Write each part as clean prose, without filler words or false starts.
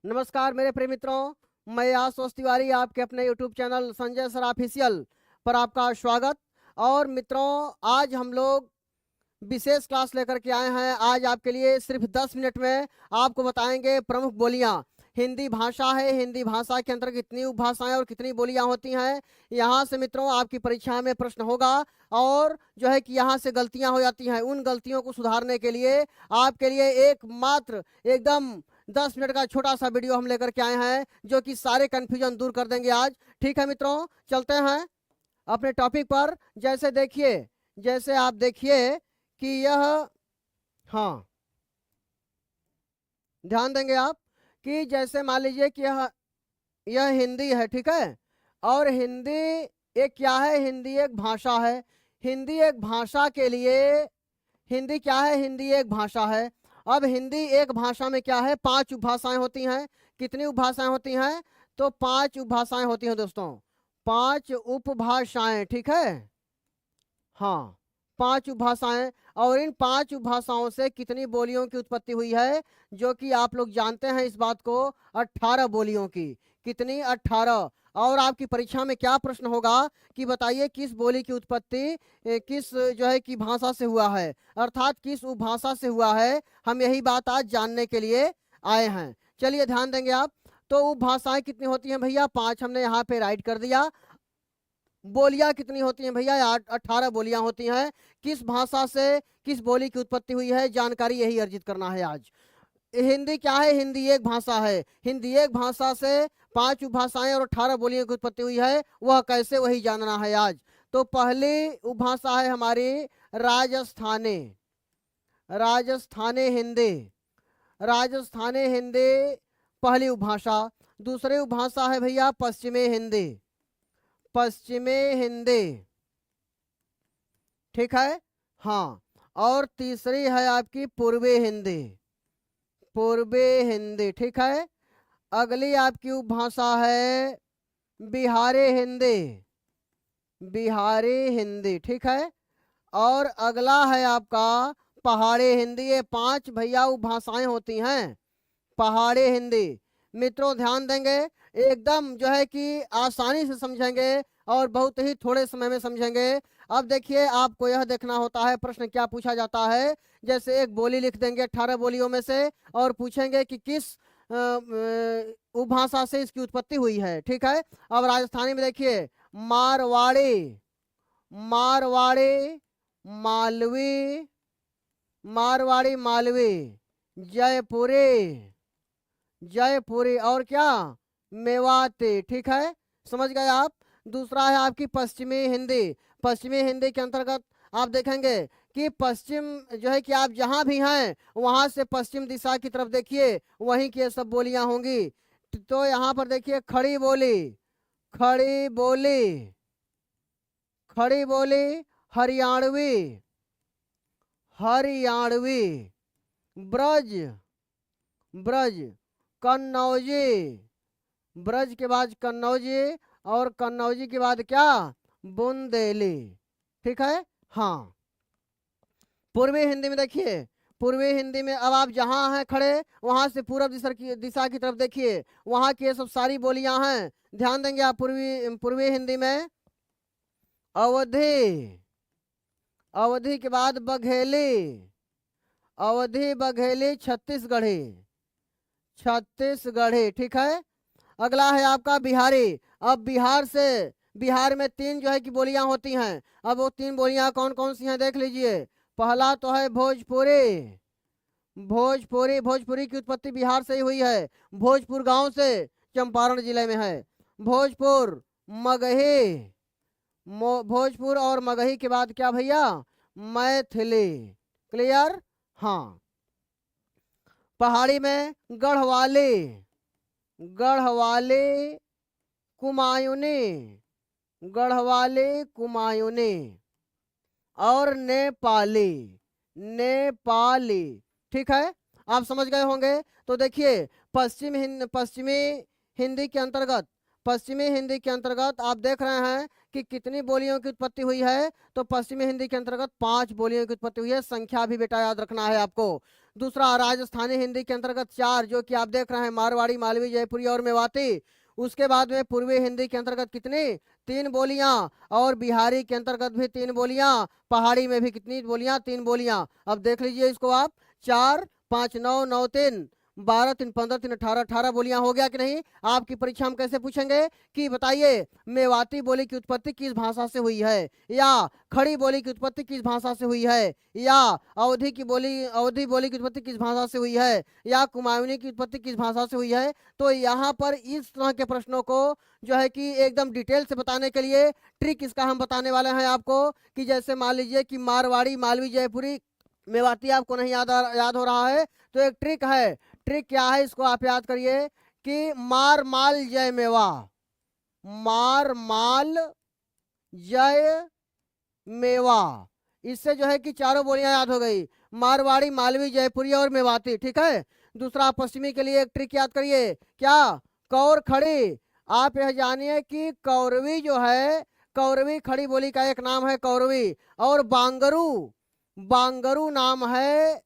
नमस्कार मेरे प्रिय मित्रों, मैं आशुतोष तिवारी आपके अपने YouTube channel Sanjay sir official पर आपका स्वागत। और मित्रों, आज हम लोग विशेष क्लास लेकर के आए हैं। आज आपके लिए सिर्फ 10 मिनट में आपको बताएंगे प्रमुख बोलियां। हिंदी भाषा है, हिंदी भाषा के अंतर्गत कितनी उपभाषाएं और कितनी बोलियां होती हैं। यहाँ से मित्रों आपकी परीक्षा में प्रश्न होगा और जो है कि यहाँ से गलतियां हो जाती हैं। उन गलतियों को सुधारने के लिए आपके लिए एकमात्र एकदम 10 मिनट का छोटा सा वीडियो हम लेकर के आए हैं, जो कि सारे कंफ्यूजन दूर कर देंगे आज। ठीक है मित्रों, चलते हैं अपने टॉपिक पर। जैसे आप देखिए कि यह, हाँ, ध्यान देंगे आप कि जैसे मान लीजिए कि यह हिंदी है, ठीक है। और हिंदी एक क्या है? हिंदी एक भाषा है। हिंदी एक भाषा के लिए हिंदी क्या है? हिंदी एक भाषा है। अब हिंदी एक भाषा में क्या है? 5 उपभाषाएं होती हैं। कितनी उपभाषाएं होती हैं? तो 5 उपभाषाएं होती हैं दोस्तों, 5 उपभाषाएं, ठीक है। हाँ, 5 उपभाषाएं। और इन 5 उपभाषाओं से कितनी बोलियों की उत्पत्ति हुई है? जो कि आप लोग जानते हैं इस बात को, 18 बोलियों की। कितनी? 18। और आपकी परीक्षा में क्या प्रश्न होगा कि बताइए किस बोली की उत्पत्ति किस जो है कि भाषा से हुआ है, अर्थात किस उपभाषा से हुआ है। हम यही बात आज जानने के लिए आए हैं। चलिए ध्यान देंगे आप। तो उपभाषाएं कितनी होती हैं भैया? 5 हमने यहाँ पे राइट कर दिया। बोलियां कितनी होती हैं भैया? 18 बोलियां होती हैं। किस भाषा से किस बोली की उत्पत्ति हुई है, जानकारी यही अर्जित करना है आज। हिंदी क्या है? हिंदी एक भाषा है। हिंदी एक भाषा से 5 उपभाषाएं और 18 बोलियों की उत्पत्ति हुई है। वह कैसे, वही जानना है आज। तो पहली उपभाषा है हमारी राजस्थानी। राजस्थानी हिंदी, राजस्थानी हिंदी पहली उपभाषा। दूसरी उपभाषा है भैया पश्चिमी हिंदी। पश्चिमी हिंदी, ठीक है। हाँ, और तीसरी है आपकी पूर्वी हिंदी। पूर्वी हिंदी, ठीक है। अगली आपकी उपभाषा है बिहारी हिंदी। बिहारी हिंदी, ठीक है। और अगला है आपका पहाड़ी हिंदी। ये 5 भैया उपभाषाएं होती हैं। पहाड़ी हिंदी मित्रों ध्यान देंगे, एकदम जो है कि आसानी से समझेंगे और बहुत ही थोड़े समय में समझेंगे। अब देखिए, आपको यह देखना होता है प्रश्न क्या पूछा जाता है। जैसे एक बोली लिख देंगे 18 बोलियों में से और पूछेंगे कि किस उपभाषा से इसकी उत्पत्ति हुई है, ठीक है। अब राजस्थानी में देखिए मारवाड़ी, मारवाड़ी, मालवी, मारवाड़ी मालवी, जयपुरी, जयपुरी, और क्या? मेवाती, ठीक है। समझ गए आप। दूसरा है आपकी पश्चिमी हिंदी। पश्चिमी हिंदी के अंतर्गत आप देखेंगे कि पश्चिम जो है कि आप जहां भी हैं वहां से पश्चिम दिशा की तरफ देखिए, वहीं की ये सब बोलियां होंगी। तो यहाँ पर देखिए खड़ी बोली, खड़ी बोली, खड़ी बोली, हरियाणवी, हरियाणवी, ब्रज, ब्रज, कन्नौजी, ब्रज के बाद कन्नौजी, और कन्नौजी के बाद क्या? बुंदेली, ठीक है। हाँ, पूर्वी हिंदी में देखिए, पूर्वी हिंदी में अब आप जहां हैं खड़े वहां से पूर्व दिशा की तरफ देखिए, वहां की ये सब सारी बोलियां हैं। ध्यान देंगे आप। पूर्वी हिंदी में अवधि, अवधि के बाद बघेली, अवधि, बघेली, छत्तीसगढ़ी, छत्तीसगढ़ी, ठीक है। अगला है आपका बिहारी। अब बिहार में 3 जो है कि बोलियां होती हैं। अब वो 3 बोलियां कौन कौन सी हैं देख लीजिए। पहला तो है भोजपुरी। भोजपुरी, भोजपुरी की उत्पत्ति बिहार से ही हुई है। भोजपुर गांव से चंपारण जिले में है। भोजपुर, मगही, भोजपुर और मगही के बाद क्या भैया? मैथिली। क्लियर? हाँ। पहाड़ी में गढ़वाली, गढ़वाली, कुमायूनी, गढ़वाली, कुमायूनी, और नेपाली, नेपाली, ठीक है। आप समझ गए होंगे। तो देखिए पश्चिमी हिंदी के अंतर्गत, पश्चिमी हिंदी के अंतर्गत आप देख रहे हैं कि कितनी बोलियों की उत्पत्ति हुई है। तो पश्चिमी हिंदी के अंतर्गत 5 बोलियों की उत्पत्ति हुई है। संख्या भी बेटा याद रखना है आपको। दूसरा राजस्थानी हिंदी के अंतर्गत 4 जो कि आप देख रहे हैं मारवाड़ी, मालवी, जयपुरी और मेवाती। उसके बाद में पूर्वी हिंदी के अंतर्गत कितनी 3 बोलियां, और बिहारी के अंतर्गत भी 3 बोलियां, पहाड़ी में भी कितनी बोलियां 3 बोलियां। अब देख लीजिए इसको आप 4 5 9 9 3 12 3 15 3 18 18 बोलियां हो गया कि नहीं। आपकी परीक्षा में कैसे पूछेंगे कि बताइए मेवाती बोली की उत्पत्ति किस भाषा से हुई है, या खड़ी बोली की उत्पत्ति किस भाषा से हुई है, या अवधी बोली की उत्पत्ति किस भाषा से हुई है, या कुमाऊनी की उत्पत्ति किस भाषा से हुई है। तो यहाँ पर इस तरह के प्रश्नों को जो है कि एकदम डिटेल से बताने के लिए ट्रिक इसका हम बताने वाले हैं आपको। कि जैसे मान लीजिए कि मारवाड़ी, मालवी, जयपुरी, मेवाती आपको नहीं याद हो रहा है, तो एक ट्रिक है। ट्रिक क्या है इसको आप याद करिए कि मार माल जय मेवा, मार माल जय मेवा। इससे जो है कि चारों बोलियां याद हो गई, मारवाड़ी, मालवी, जयपुरी और मेवाती, ठीक है। दूसरा पश्चिमी के लिए एक ट्रिक याद करिए, क्या कौर खड़ी। आप यह जानिए कि कौरवी जो है, कौरवी खड़ी बोली का एक नाम है कौरवी। और बांगरू, बांगरू नाम है,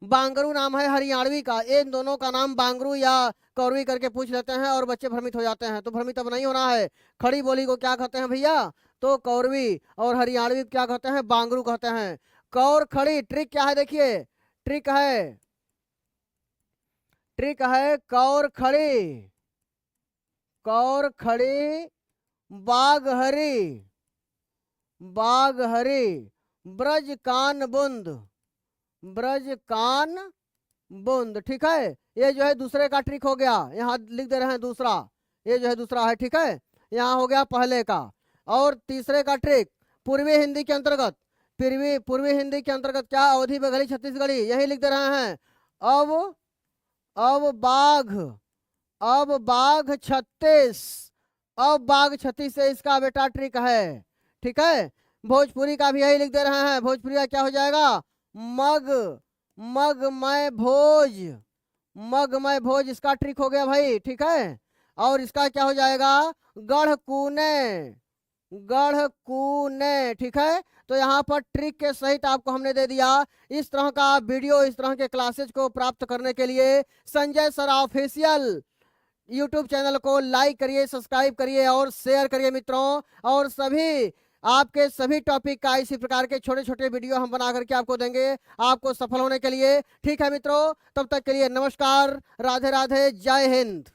बांगरू नाम है हरियाणवी का। इन दोनों का नाम बांगरू या कौरवी करके पूछ लेते हैं और बच्चे भ्रमित हो जाते हैं, तो भ्रमित अब नहीं होना है। खड़ी बोली को क्या कहते हैं भैया, तो कौरवी, और हरियाणवी क्या कहते हैं, बांगरू कहते हैं। कौर खड़ी, ट्रिक क्या है देखिए, ट्रिक है, ट्रिक है कौर खड़ी, कौर खड़ी बाग हरी, बाग हरी ब्रज कान बुंद, ब्रज कान बुंद, ठीक है। ये जो है दूसरे का ट्रिक हो गया, यहाँ लिख दे रहे हैं दूसरा, ये जो है दूसरा है, ठीक है। यहाँ हो गया पहले का। और तीसरे का ट्रिक पूर्वी हिंदी के अंतर्गत, पूर्वी हिंदी के अंतर्गत क्या, अवधी, बघेली, छत्तीसगढ़ी, यही लिख दे रहे हैं। अब बाघ, अब बाघ 36, अब बाघ 36 से इसका बेटा ट्रिक है, ठीक है। भोजपुरी का भी यही लिख दे रहे हैं, भोजपुरी का क्या हो जाएगा, मग, मग मैं भोज, मग मैं भोज, इसका ट्रिक हो गया भाई, ठीक है। और इसका क्या हो जाएगा, गढ़ कूने, गढ़ कूने, ठीक है। तो यहाँ पर ट्रिक के सहित आपको हमने दे दिया। इस तरह का वीडियो, इस तरह के क्लासेज को प्राप्त करने के लिए Sanjay sir official YouTube channel को लाइक करिए, सब्सक्राइब करिए और शेयर करिए मित्रों। और सभी आपके सभी टॉपिक का इसी प्रकार के छोटे छोटे वीडियो हम बना करके आपको देंगे, आपको सफल होने के लिए, ठीक है मित्रों। तब तक के लिए नमस्कार, राधे राधे, जय हिंद।